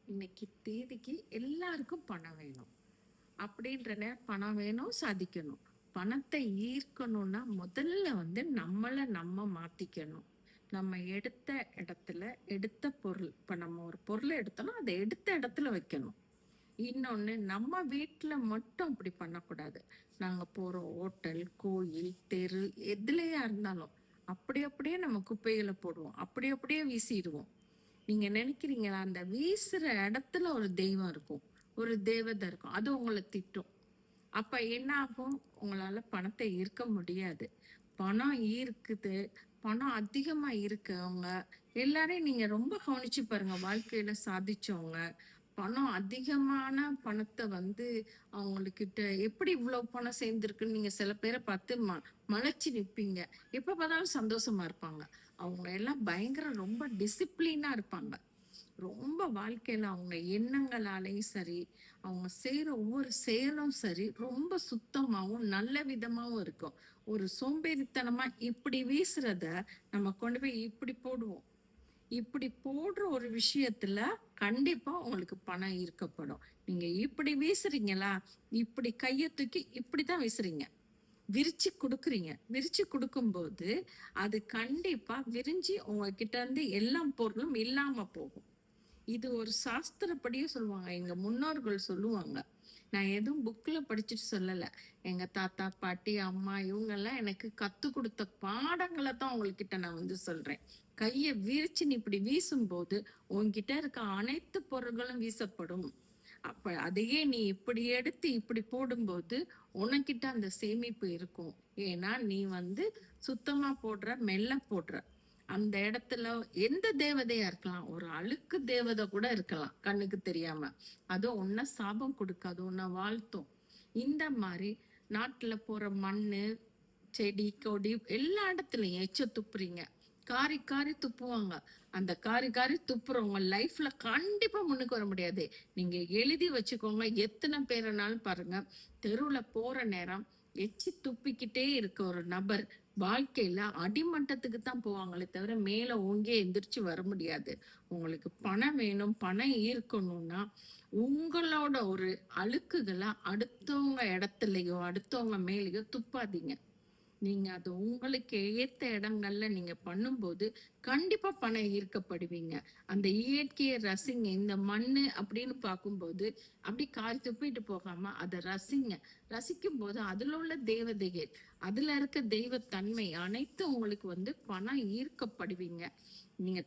இன்னைக்கு தேதிக்கு எல்லாருக்கும் பணம் வேணும். பணம் வேணும், சாதிக்கணும். பணத்தை ஈர்க்கணும்னா முதல்ல நம்மள நம்ம மாத்திக்கணும். நம்ம எடுத்த இடத்துல எடுத்த பொருள், இப்ப நம்ம ஒரு பொருள எடுத்தோம்னா அத எடுத்த இடத்துல வைக்கணும். இன்னொன்னு, நம்ம வீட்ல மட்டும் அப்படி பண்ணக்கூடாது. நாங்க போற ஹோட்டல், கோயில், தெரு எதுலயா இருந்தாலும் அப்படி அப்படியே நம்ம குப்பைகள போடுவோம். அப்படி அப்படியே வீசிடுவோம். நீங்க நினைக்கிறீங்களா? அந்த வீசுற இடத்துல ஒரு தெய்வம் இருக்கும். ஒரு தேவதை இருக்கும். அது உங்கள திட்டும். அப்ப என்ன ஆகும்? உங்களால பணத்தை ஈர்க்க முடியாது. பணம் ஈர்க்குது. பணம் அதிகமா இருக்கவங்க எல்லாரையும் நீங்க ரொம்ப கவனிச்சு பாருங்க. வாழ்க்கையில சாதிச்சவங்க, பணம் அதிகமான பணத்த அவங்களுக்கிட்ட எப்படி இவ்வளவு பணம் சேர்ந்திருக்குன்னு நீங்க சில பேர பார்த்து மலைச்சு நிப்பீங்க. எப்ப பார்த்தாலும் சந்தோஷமா இருப்பாங்க. அவங்க எல்லாம் பயங்கர ரொம்ப டிசிப்ளினா இருப்பாங்க. ரொம்ப வாழ்க்கையில அவங்க எண்ணங்களாலேயும் சரி, அவங்க செய்யற ஒவ்வொரு செயலும் சரி, ரொம்ப சுத்தமாவும், நல்ல விதமாவும் இருக்கும். ஒரு சோம்பேறித்தனமா இப்படி வீசுறத நம்ம கொண்டு போய் இப்படி போடுவோம். இப்படி போடுற ஒரு விஷயத்துல கண்டிப்பா உங்களுக்கு பணம் ஈர்க்கப்படும். நீங்க இப்படி வீசுறீங்களா? இப்படி கைய தூக்கி இப்படித்தான் வீசுறீங்க. விரிச்சு குடுக்குறீங்க. விரிச்சு குடுக்கும்போது, அது கண்டிப்பா விரிஞ்சு உங்ககிட்ட இருந்து எல்லா பொருளும் இல்லாம போகும். இது ஒரு சாஸ்திரப்படியே சொல்லுவாங்க. எங்க முன்னோர்கள் சொல்லுவாங்க. நான் எதுவும் புக்ல படிச்சுட்டு சொல்லல. எங்க தாத்தா, பாட்டி, அம்மா இவங்கெல்லாம் எனக்கு கத்துக் குடுத்த பாடங்கள தான் உங்ககிட்ட நான் சொல்றேன். கைய விரிச்சு நீ இப்படி வீசும்போது, உன்கிட்ட இருக்க அனைத்து பொருள்களும் வீசப்படும். அப்ப அதையே நீ இப்படி எடுத்து இப்படி போடும்போது, உனக்கிட்ட அந்த சேமிப்பு இருக்கும். ஏன்னா, நீ சுத்தமா போடுற, மெல்ல போடுற. அந்த இடத்துல எந்த தேவதையா இருக்கலாம். ஒரு அழுக்கு தேவதை கூட இருக்கலாம். கண்ணுக்கு தெரியாம. அதுவும் உன்ன சாபம் கொடுக்காது. உன்ன வாழ்த்தும். இந்த மாரி நாட்டுல போற மண்ணு, செடி, கொடி எல்லா இடத்துலயும் எச்ச துப்புறீங்க. காரி காரி துப்புவாங்க. அந்த காரி காரி துப்புறவங்க லைஃப்ல கண்டிப்பா முன்னுக்கு வர முடியாது. நீங்க எழுதி வச்சுக்கோங்க. எத்தனை பேருனாலும் பாருங்க. தெருவுல போற நேரம் எச்சி துப்பிக்கிட்டே இருக்க ஒரு நபர் வாழ்க்கையில அடிமட்டத்துக்கு தான் போவாங்களே தவிர மேல ஓங்கி எந்திரிச்சு வர முடியாது. உங்களுக்கு பணம் வேணும், பணம் ஈர்க்கணும்னா உங்களோட ஒரு அழுக்குகளை அடுத்தவங்க இடத்துலயோ அடுத்தவங்க மேலேயோ துப்பாதீங்க. நீங்க அது உங்களுக்கு ஏத்த இடங்கள்ல நீங்க பண்ணும்போது கண்டிப்பா பணம் ஈர்க்கப்படுவீங்க. அந்த இயற்கையை ரசிங்க. இந்த மண்ணு அப்படின்னு பார்க்கும்போது அப்படி காரி துப்பிட்டு போகாம அதை ரசிங்க. ரசிக்கும் போது அதுல உள்ள தேவதைகள், அதுல இருக்க தெய்வத்தன்மை அனைத்தும் உங்களுக்கு பணம் ஈர்க்கப்படுவீங்க. நீங்க